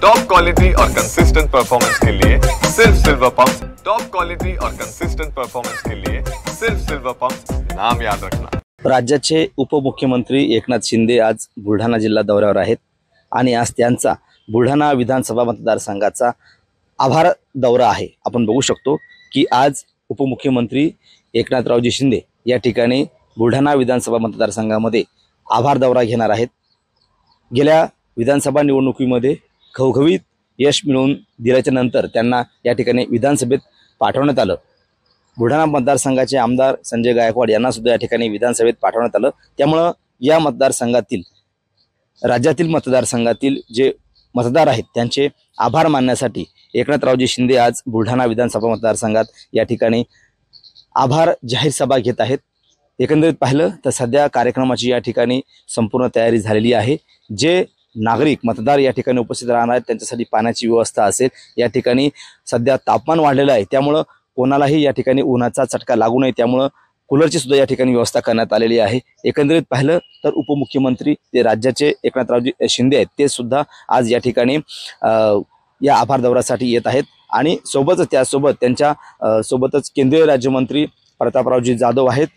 Top quality और consistent performance के लिए सिर्फ सिल्वर पंप्स। टॉप क्वालिटी और कंसिस्टेंट परफॉर्मेंस के लिए सिर्फ सिल्वर पंप्स, नाम याद रखना। राज्याचे उपमुख्यमंत्री एकनाथ शिंदे आज बुलढाणा जिल्हा दौऱ्यावर आहेत आणि आज त्यांचा बुलढाणा विधानसभा मतदारसंघाचा आभार दौरा आहे। आपण बघू शकतो की आज उपमुख्यमंत्री एकनाथरावजी शिंदे या ठिकाणी बुलढाणा विधानसभा मतदारसंघामध्ये आभार दौरा घेणार आहेत। गेल्या विधानसभा निवडणुकीमध्ये घवघवीत यश मिळवून दिल्याच्या नंतर त्यांना या ठिकाणी विधानसभेत पाठवण्यात आलं। बुलढाणा मतदारसंघाचे आमदार संजय गायकवाड यांना सुद्धा या ठिकाणी विधानसभेत पाठवण्यात आलं। त्यामुळे या मतदारसंघातील राज्यातील मतदारसंघातील जे मतदार आहेत त्यांचे आभार मानण्यासाठी एकनाथरावजी शिंदे आज बुलढाणा विधानसभा मतदारसंघात या ठिकाणी आभार जाहीर सभा घेत आहेत। एकंदरीत पाहिलं तर सध्या कार्यक्रमाची या ठिकाणी संपूर्ण तयारी झालेली आहे। जे नागरिक मतदार या ठिकाणी उपस्थित राहणार आहेत त्यांच्यासाठी पाण्याची व्यवस्था असेल। या ठिकाणी सध्या तापमान वाढलेलं आहे, त्यामुळे कोणालाही या ठिकाणी उन्हाचा चटका लागू नये, त्यामुळे कूलरची सुद्धा या ठिकाणी व्यवस्था करण्यात आलेली आहे। एकंदरीत पाहिलं तर उपमुख्यमंत्री ते राज्याचे एकनाथरावजी शिंदे आहेत, ते सुद्धा आज या ठिकाणी या आभार दौऱ्यासाठी येत आहेत आणि सोबतच त्यासोबत त्यांच्या सोबतच केंद्रीय राज्यमंत्री प्रतापरावजी जाधव आहेत,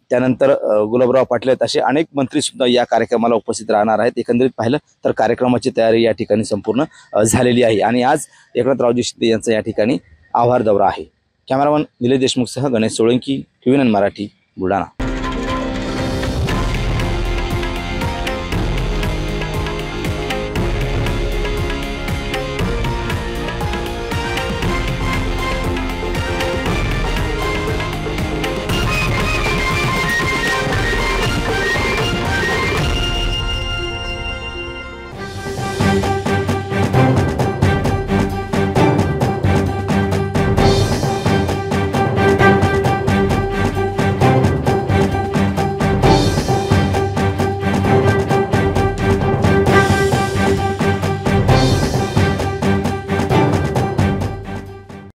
त्यानंतर गुलाबराव पाटील आहेत, असे अनेक मंत्री सुद्धा या कार्यक्रमाला उपस्थित राहणार आहेत। एकंदरीत पाहिलं तर कार्यक्रमाची तयारी या ठिकाणी संपूर्ण झालेली आहे आणि आज एकनाथरावजी शिंदे यांचा या ठिकाणी आभार दौरा आहे। कॅमेरामन निलेश देशमुखसह गणेश सोळंकी, TVN मराठी, बुलढाणा।